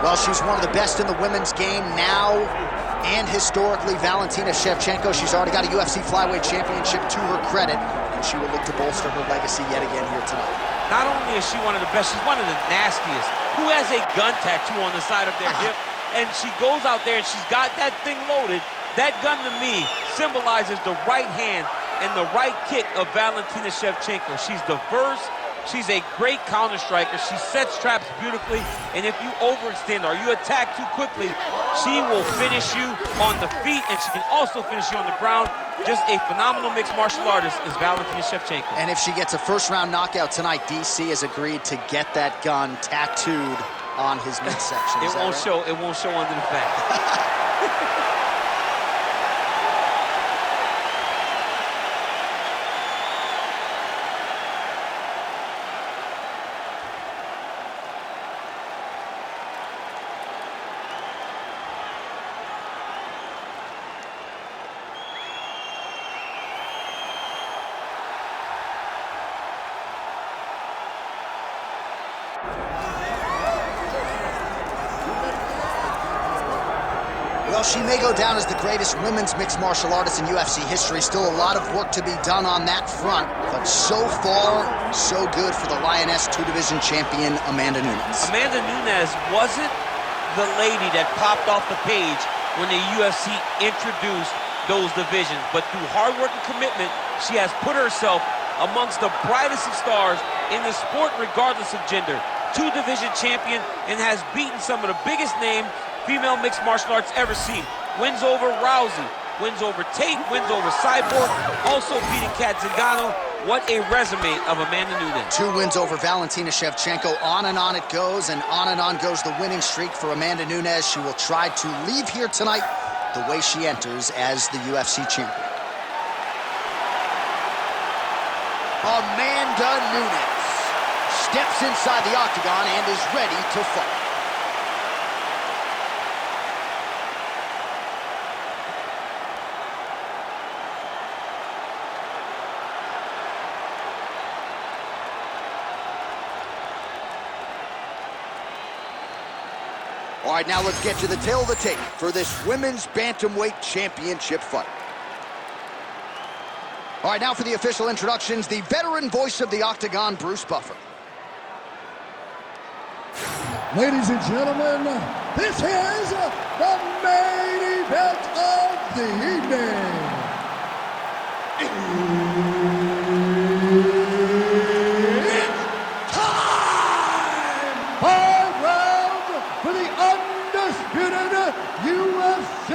Well, she's one of the best in the women's game now and historically. Valentina Shevchenko, she's already got a UFC flyweight championship to her credit, and she will look to bolster her legacy yet again here tonight. Not only is she one of the best, she's one of the nastiest. Who has a gun tattoo on the side of their hip, and she goes out there and she's got that thing loaded. That gun, to me, symbolizes the right hand and the right kick of Valentina Shevchenko. She's diverse. She's a great counter striker. She sets traps beautifully, and if you overextend or you attack too quickly, she will finish you on the feet, and she can also finish you on the ground. Just a phenomenal mixed martial artist is Valentina Shevchenko. And if she gets a first-round knockout tonight, DC has agreed to get that gun tattooed on his midsection. It won't show. It won't show under the fat. Well, she may go down as the greatest women's mixed martial artist in UFC history. Still a lot of work to be done on that front, but so far, so good for the Lioness two-division champion, Amanda Nunes. Amanda Nunes wasn't the lady that popped off the page when the UFC introduced those divisions, but through hard work and commitment, she has put herself amongst the brightest of stars in the sport, regardless of gender. Two-division champion, and has beaten some of the biggest name female mixed martial arts ever seen. Wins over Rousey, wins over Tate, wins over Cyborg, also beating Kat Zingano. What a resume of Amanda Nunes. 2 wins over Valentina Shevchenko. On it goes, and on goes the winning streak for Amanda Nunes. She will try to leave here tonight the way she enters as the UFC champion. Amanda Nunes steps inside the octagon and is ready to fight. All right, now let's get to the tail of the tape for this women's bantamweight championship fight. All right, now for the official introductions, the veteran voice of the octagon, Bruce Buffer. Ladies and gentlemen, this is the main event of the evening. It's time! 5 rounds for the undisputed UFC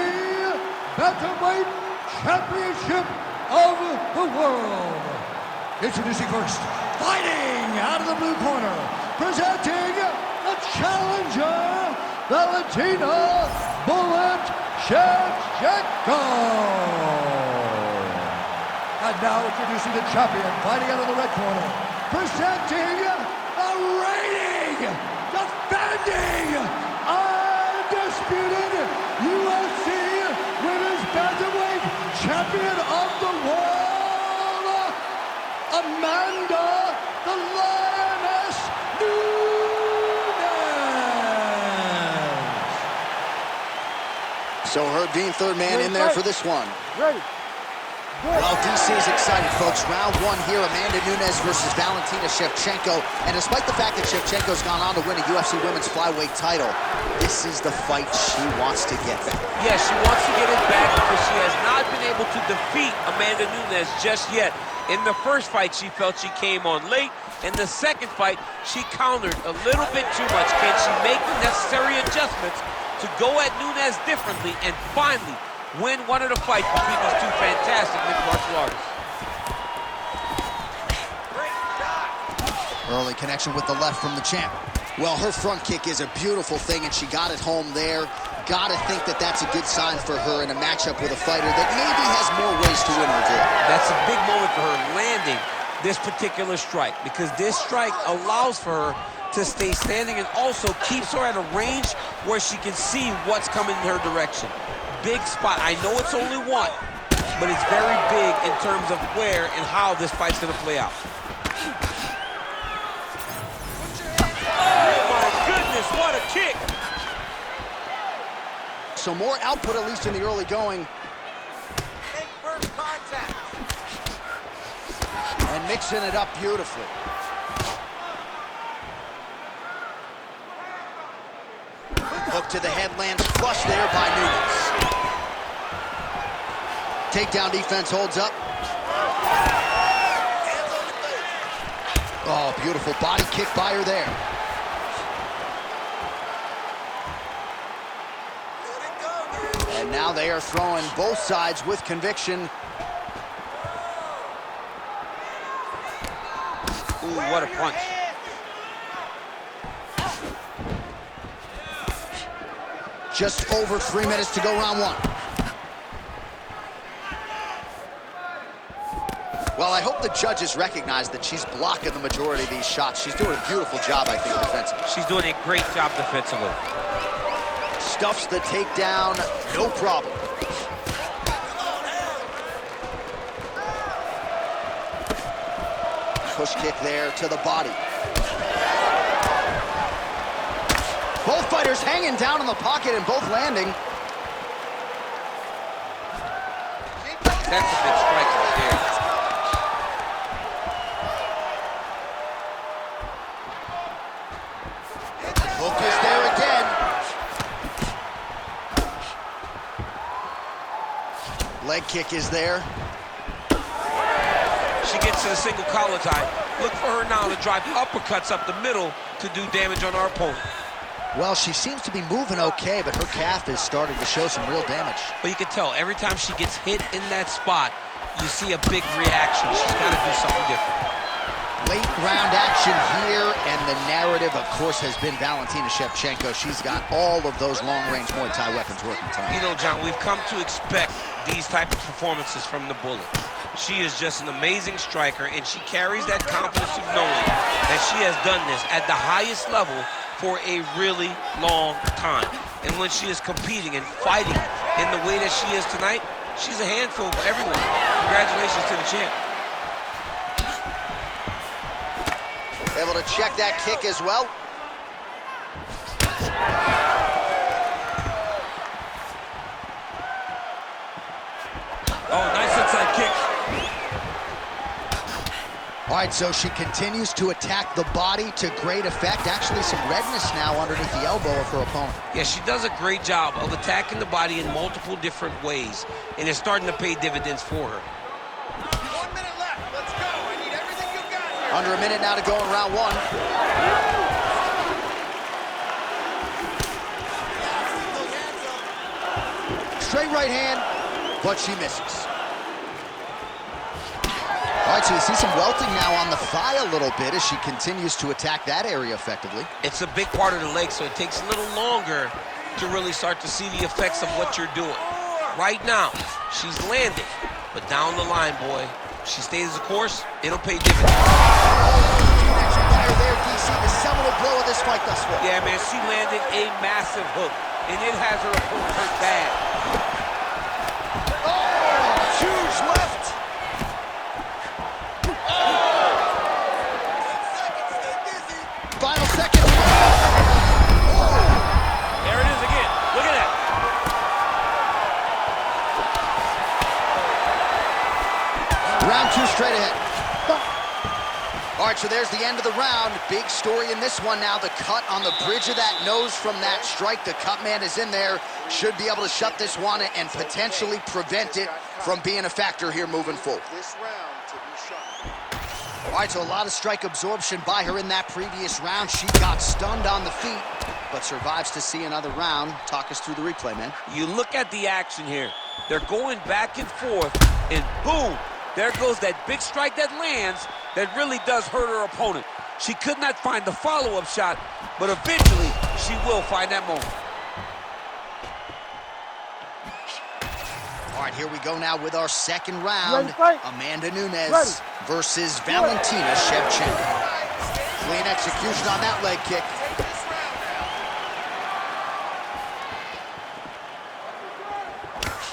Bantamweight Championship of the world. Introducing first, fighting out of the blue corner, presenting the challenger, Valentina "Bullet" Shevchenko. And now introducing the champion, fighting out of the red corner, presenting the reigning, defending, undisputed UFC Women's Bantamweight Champion of the world, Amanda the Lioness Nunes. So Herb Dean, third man in there for this one. Ready. Well, DC is excited, folks. Round 1 here, Amanda Nunes versus Valentina Shevchenko. And despite the fact that Shevchenko's gone on to win a UFC Women's Flyweight title, this is the fight she wants to get back. Yes, she wants to get it back because she has not been able to defeat Amanda Nunes just yet. In the first fight, she felt she came on late. In the second fight, she countered a little bit too much. Can she make the necessary adjustments to go at Nunes differently and finally win one of the fights between these two fantastic mixed martial artists? Early connection with the left from the champ. Well, her front kick is a beautiful thing, and she got it home there. Gotta think that that's a good sign for her in a matchup with a fighter that maybe has more ways to win or do. That's a big moment for her, landing this particular strike, because this strike allows for her to stay standing and also keeps her at a range where she can see what's coming in her direction. Big spot. I know it's only one, but it's very big in terms of where and how this fight's gonna play out. Oh my goodness, what a kick! so more output, at least in the early going. Make first contact. And mixing it up beautifully. Hook to the head, lands flush there by Nunes. Takedown defense holds up. Oh, beautiful body kick by her there. And now they are throwing both sides with conviction. Ooh, what a punch. Just over 3 minutes to go, round one. Well, I hope the judges recognize that she's blocking the majority of these shots. She's doing a beautiful job, I think, defensively. She's doing a great job defensively. Stuffs the takedown, no problem. Push kick there to the body. Both fighters hanging down in the pocket and both landing. That's a big strike right there. Hook is there again. Leg kick is there. She gets to the single collar tie. Look for her now to drive uppercuts up the middle to do damage on our opponent. Well, she seems to be moving okay, but her calf is starting to show some real damage. But you can tell every time she gets hit in that spot, you see a big reaction. She's got to do something different. Late round action here, and the narrative, of course, has been Valentina Shevchenko. She's got all of those long-range Muay Thai weapons working tonight. You know, John, we've come to expect these type of performances from the Bullet. She is just an amazing striker, and she carries that confidence of knowing that she has done this at the highest level for a really long time. And when she is competing and fighting in the way that she is tonight, she's a handful for everyone. Congratulations to the champ. Able to check that kick as well. Oh, nice inside kick. All right, so she continues to attack the body to great effect. Actually, some redness now underneath the elbow of her opponent. Yeah, she does a great job of attacking the body in multiple different ways, and it's starting to pay dividends for her. 1 minute left. Let's go. I need everything you got here. Under a minute now to go in round one. Straight right hand, but she misses. All right, so you see some welting now on the thigh a little bit as she continues to attack that area effectively. It's a big part of the leg, so it takes a little longer to really start to see the effects of what you're doing. Right now, she's landing, but down the line, boy, if she stays the course, it'll pay dividends. Fire there, DC, the seminal blow of this fight thus far. Yeah, man, she landed a massive hook, and it has her opponent hurt bad. Oh, huge left. Final seconds. There it is again. Look at that. Round two straight ahead. All right, so there's the end of the round. Big story in this one now. The cut on the bridge of that nose from that strike. The cut man is in there. Should be able to shut this one and potentially prevent it from being a factor here moving forward. This round to be shot. All right, so a lot of strike absorption by her in that previous round. She got stunned on the feet, but survives to see another round. Talk us through the replay, man. You look at the action here. They're going back and forth, and boom, there goes that big strike that lands that really does hurt her opponent. She could not find the follow-up shot, but eventually she will find that moment. All right, here we go now with our second round. Amanda Nunes versus Valentina Shevchenko. Clean execution on that leg kick.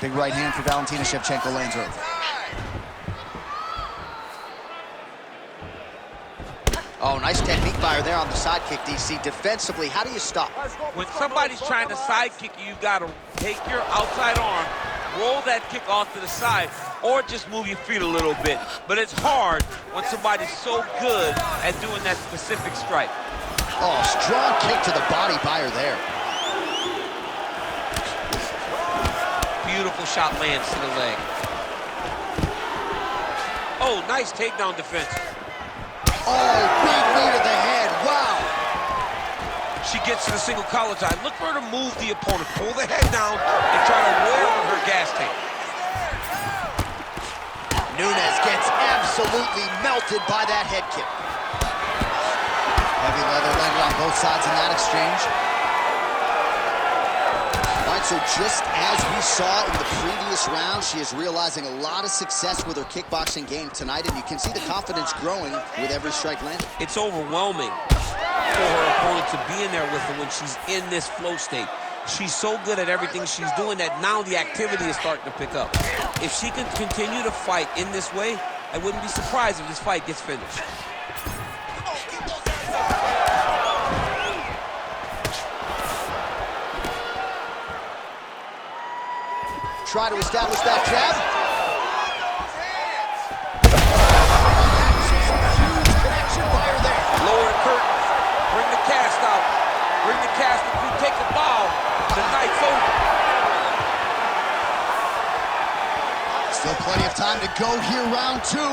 Big right hand for Valentina Shevchenko, lanes over. Oh, nice technique by her there on the side kick, DC. Defensively, how do you stop? When somebody's trying to sidekick you, you've got to take your outside arm, roll that kick off to the side, or just move your feet a little bit. But it's hard when somebody's so good at doing that specific strike. Oh, strong kick to the body by her there. Beautiful shot lands to the leg. Oh, nice takedown defense. Oh, big knee to the head. Wow. She gets to the single collar tie. Look for her to move the opponent, pull the head down, and try to wear on her gas tank. Nunes gets absolutely melted by that head kick. Heavy leather landed on both sides in that exchange. All right, so just as we saw in the previous round, she is realizing a lot of success with her kickboxing game tonight, and you can see the confidence growing with every strike landed. It's overwhelming for her opponent to be in there with her when she's in this flow state. She's so good at everything she's doing that now the activity is starting to pick up. If she can continue to fight in this way, I wouldn't be surprised if this fight gets finished. Try to establish that jab. Huge connection by her there. Lower the curtain. Bring the cast out. Bring the cast. If you take the bow, the night's over. Still plenty of time to go here, round two.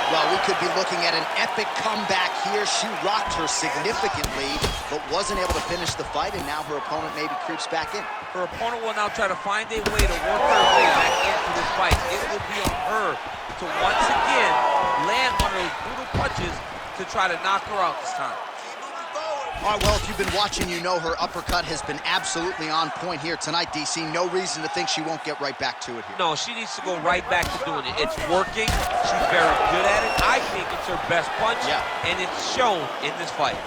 Well, we could be looking at an epic comeback here. She rocked her significantly, but wasn't able to finish the fight, and now her opponent maybe creeps back in. Her opponent will now try to find a way to work her way back into this fight. It will be on her to once again land one of those brutal punches to try to knock her out this time. All right, well, if you've been watching, you know her uppercut has been absolutely on point here tonight, DC. No reason to think she won't get right back to it here. No, she needs to go right back to doing it. It's working. She's very good at it. I think it's her best punch, and it's shown in this fight.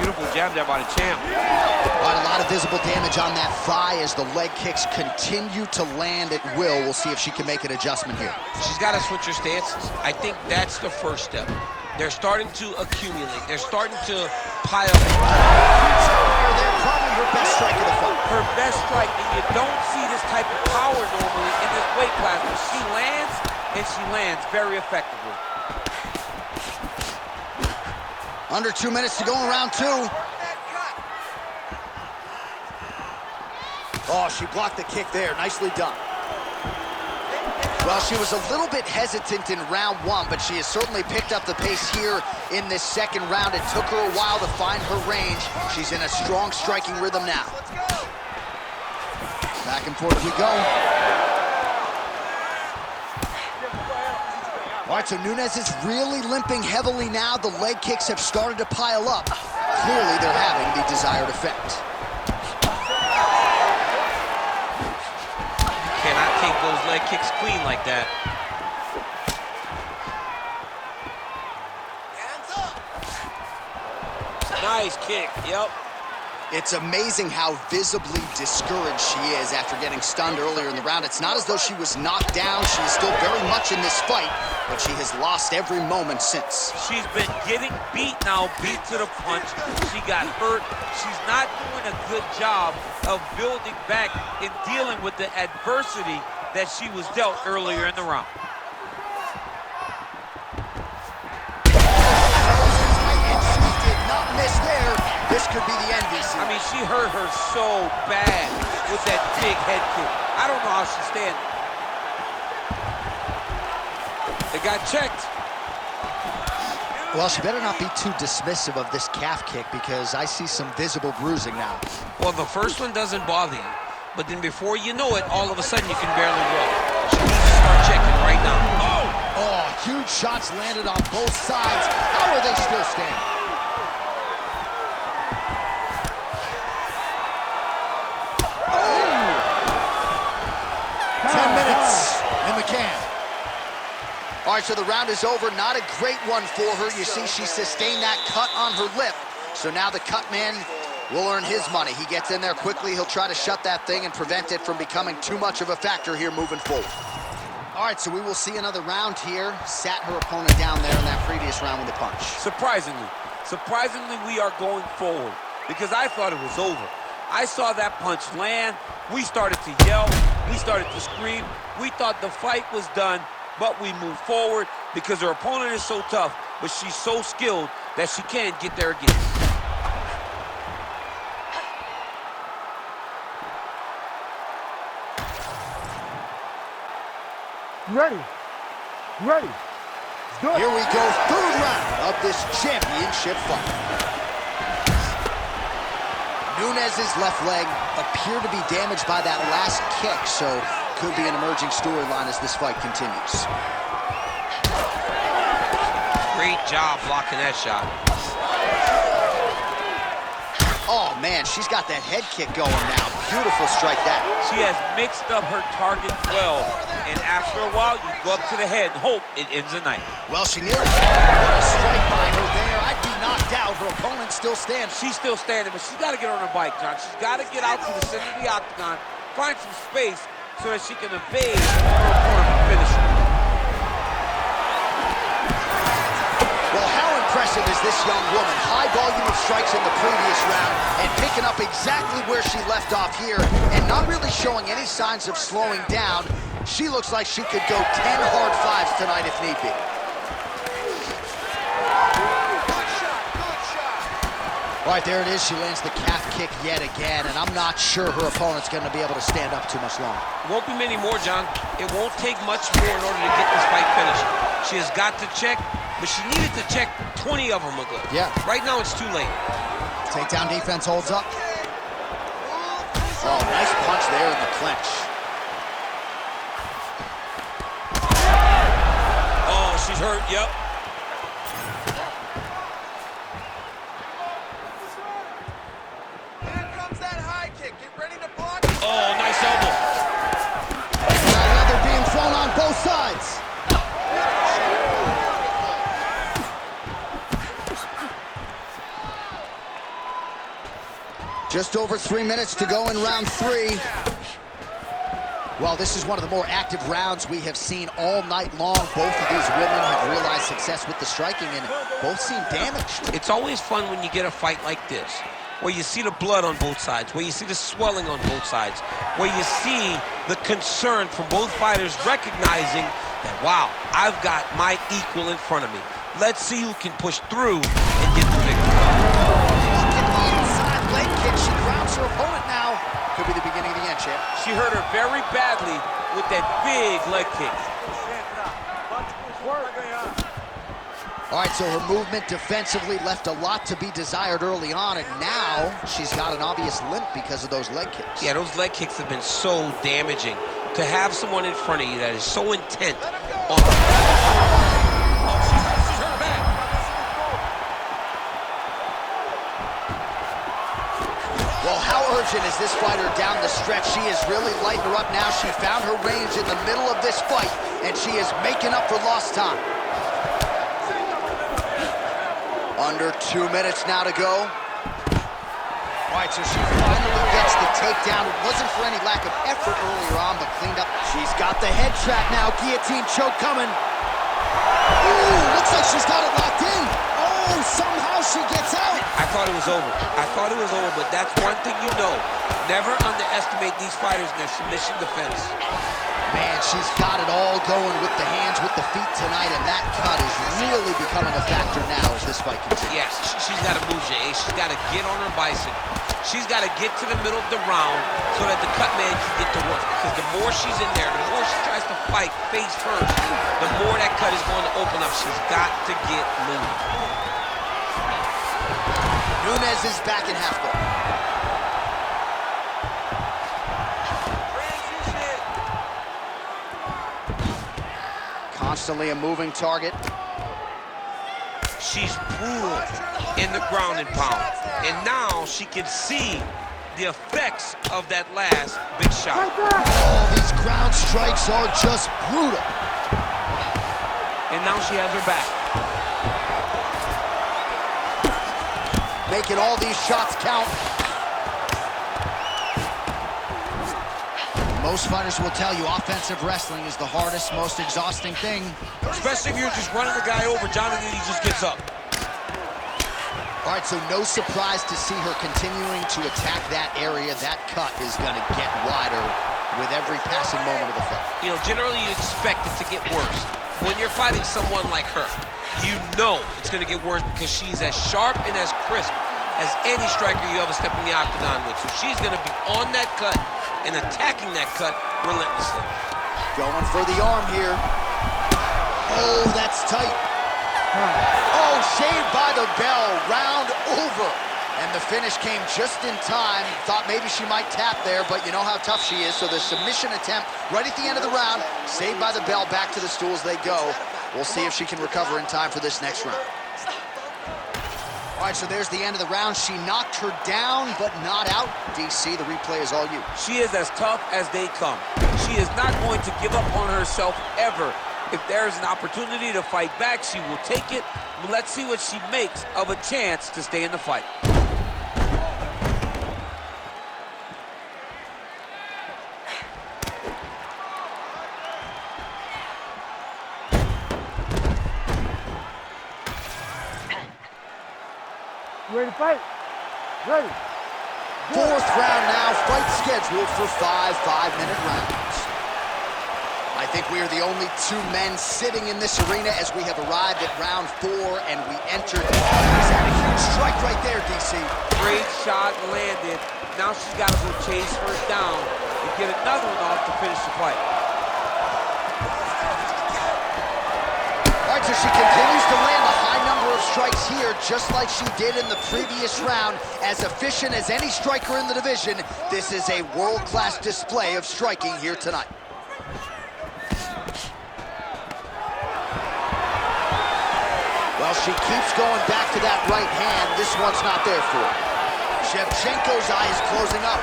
Beautiful jab there by the champ. All right, a lot of visible damage on that thigh as the leg kicks continue to land at will. We'll see if she can make an adjustment here. She's got to switch her stances. I think that's the first step. They're starting to accumulate. They're starting to pile up. They're probably her best strike of the fight. Her best strike, and you don't see this type of power normally in this weight class, but she lands, and she lands very effectively. Under 2 minutes to go in round two. Oh, she blocked the kick there. Nicely done. Well, she was a little bit hesitant in round one, but she has certainly picked up the pace here in this second round. It took her a while to find her range. She's in a strong striking rhythm now. Back and forth we go. All right, so Nunes is really limping heavily now. The leg kicks have started to pile up. Clearly, they're having the desired effect. You cannot take those leg kicks clean like that. Nice kick, yep. It's amazing how visibly discouraged she is after getting stunned earlier in the round. It's not as though she was knocked down. She is still very much in this fight, but she has lost every moment since. She's been getting beat now, beat to the punch. She got hurt. She's not doing a good job of building back and dealing with the adversity that she was dealt earlier in the round. This could be the end, DC. I mean, she hurt her so bad with that big head kick. I don't know how she's standing. It got checked. Well, she better not be too dismissive of this calf kick because I see some visible bruising now. Well, the first one doesn't bother you, but then before you know it, all of a sudden you can barely roll. She needs to start checking right now. Oh, huge shots landed on both sides. How are they still standing? All right, so the round is over. Not a great one for her. You see, she sustained that cut on her lip. So now the cut man will earn his money. He gets in there quickly. He'll try to shut that thing and prevent it from becoming too much of a factor here moving forward. All right, so we will see another round here. Sat her opponent down there in that previous round with a punch. Surprisingly. Surprisingly, we are going forward because I thought it was over. I saw that punch land. We started to yell. We started to scream. We thought the fight was done, but we moved forward because her opponent is so tough, but she's so skilled that she can't get there again. Ready. Ready. Good. Here we go, third round of this championship fight. Nunes' left leg appeared to be damaged by that last kick, so could be an emerging storyline as this fight continues. Great job blocking that shot. Oh, man, she's got that head kick going now. Beautiful strike that. She has mixed up her target well, and after a while, you go up to the head and hope it ends the night. Well, she nearly what a strike by her there. I'd be knocked out. Her opponent still standing. She's still standing, but she's got to get on her bike, John. She's got to get out to the center of the octagon, find some space so that she can evade her opponent from finishing. Well, how impressive is this young woman? High volume of strikes in the previous round and picking up exactly where she left off here and not really showing any signs of slowing down. She looks like she could go 10 hard fives tonight if need be. All right, there it is. She lands the calf kick yet again, and I'm not sure her opponent's going to be able to stand up too much longer. Won't be many more, John. It won't take much more in order to get this fight finished. She has got to check, but she needed to check 20 of them ago. Yeah. Right now, it's too late. Takedown defense holds up. Oh, nice punch there in the clinch. Oh, she's hurt, yep. Here comes that high kick. Get ready to block. Oh, nice elbow. Leather being thrown on both sides. Just over 3 minutes to go in round 3. Well, this is one of the more active rounds we have seen all night long. Both of these women have realized success with the striking, and both seem damaged. It's always fun when you get a fight like this, where you see the blood on both sides, where you see the swelling on both sides, where you see the concern from both fighters recognizing that, wow, I've got my equal in front of me. Let's see who can push through and get the victory. Inside leg kick, she grounds her opponent now. Could be the beginning of the end, champ. She hurt her very badly with that big leg kick. All right, so her movement defensively left a lot to be desired early on, and now she's got an obvious limp because of those leg kicks. Yeah, those leg kicks have been so damaging. To have someone in front of you that is so intent on... she's hurt back. Well, how urgent is this fighter down the stretch? She is really lighting her up now. She found her range in the middle of this fight, and she is making up for lost time. Under 2 minutes now to go. All right, so she finally gets the takedown. It wasn't for any lack of effort earlier on, but cleaned up. She's got the head trap now. Guillotine choke coming. Ooh, looks like she's got it locked in. Oh, somehow she gets out. I thought it was over. I thought it was over, but that's one thing you know. Never underestimate these fighters in their submission defense. Man, she's got it all going with the hands, with the feet tonight, and that cut is really becoming a factor now as this fight continues. Yes, she's got to move, Jay. She's got to get on her bicycle. She's got to get to the middle of the round so that the cut man can get to work. Because the more she's in there, the more she tries to fight face first, the more that cut is going to open up. She's got to get moving. Nunes is back in half guard. Constantly a moving target. She's brutal in the ground and pound. And now she can see the effects of that last big shot. Oh, these ground strikes are just brutal. And now she has her back. Making all these shots count. Most fighters will tell you offensive wrestling is the hardest, most exhausting thing. Especially if you're just running the guy over, John, and then he just gets up. All right, so no surprise to see her continuing to attack that area. That cut is going to get wider with every passing moment of the fight. You know, generally you expect it to get worse. When you're fighting someone like her, you know it's going to get worse because she's as sharp and as crisp as any striker you ever step in the octagon with. So she's going to be on that cut and attacking that cut relentlessly. Going for the arm here. Oh, that's tight. Oh, shaved by the bell, round over. And the finish came just in time. Thought maybe she might tap there, but you know how tough she is. So the submission attempt right at the end of the round, saved by the bell, back to the stools they go. We'll see if she can recover in time for this next round. All right, so there's the end of the round. She knocked her down, but not out. DC, the replay is all you. She is as tough as they come. She is not going to give up on herself ever. If there's an opportunity to fight back, she will take it. Let's see what she makes of a chance to stay in the fight. Ready to fight? Ready. Fourth round now, fight scheduled for 5 5-minute rounds. I think we are the only two men sitting in this arena as we have arrived at round 4 and we entered. He's had a huge strike right there, DC. Great shot landed. Now she's got to go chase her down and get another one off to finish the fight. All right, so she continues to land a high number of strikes here, just like she did in the previous round. As efficient as any striker in the division, this is a world-class display of striking here tonight. Well, she keeps going back to that right hand. This one's not there for her. Shevchenko's eye is closing up.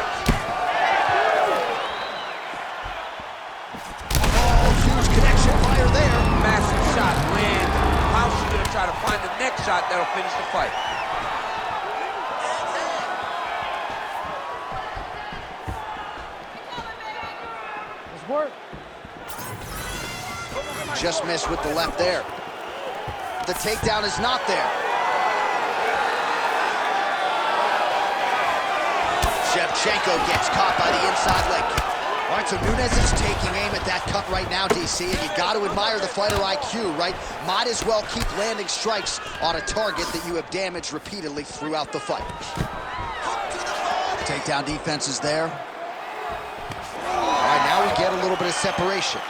Oh, huge connection fire there. Massive shot land. How's she going to try to find the next shot that'll finish the fight? Let's work. Just missed with the left there. The takedown is not there. Shevchenko gets caught by the inside leg kick. All right, so Nunes is taking aim at that cut right now, DC, and you got to admire the fighter IQ, right? Might as well keep landing strikes on a target that you have damaged repeatedly throughout the fight. Takedown defense is there. All right, now we get a little bit of separation.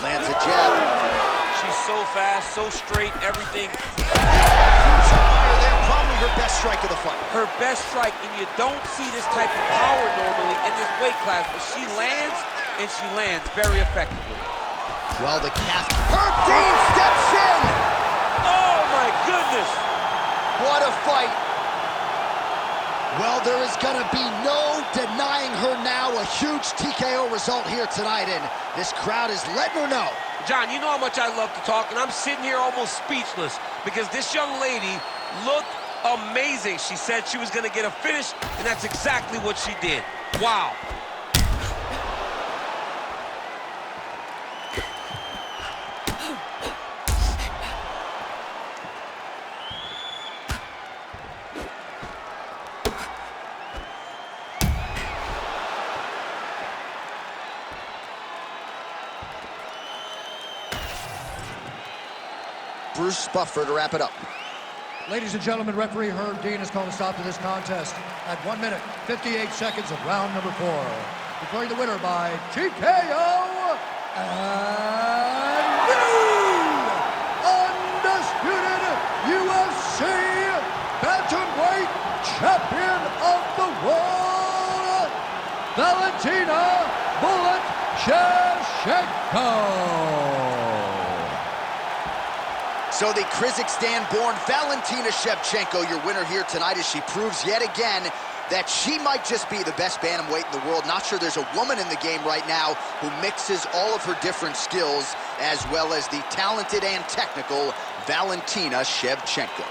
Lands a jab. She's so fast, so straight, everything. Huge fire there, probably her best strike of the fight. Her best strike, and you don't see this type of power normally in this weight class, but she lands, and she lands very effectively. Well, the calf. Herb Dean steps in! Oh, my goodness! What a fight. Well, there is going to be no denying her now. A huge TKO result here tonight, and this crowd is letting her know. John, you know how much I love to talk, and I'm sitting here almost speechless because this young lady looked amazing. She said she was going to get a finish, and that's exactly what she did. Wow. Bruce Buffer to wrap it up. Ladies and gentlemen, referee Herb Dean has called a stop to this contest at 1 minute, 58 seconds of round number 4. Declaring the winner by TKO and new undisputed UFC bantamweight champion of the world, Valentina "Bullet" Shevchenko. So the Kazakhstan-born Valentina Shevchenko, your winner here tonight, as she proves yet again that she might just be the best bantamweight in the world. Not sure there's a woman in the game right now who mixes all of her different skills, as well as the talented and technical Valentina Shevchenko.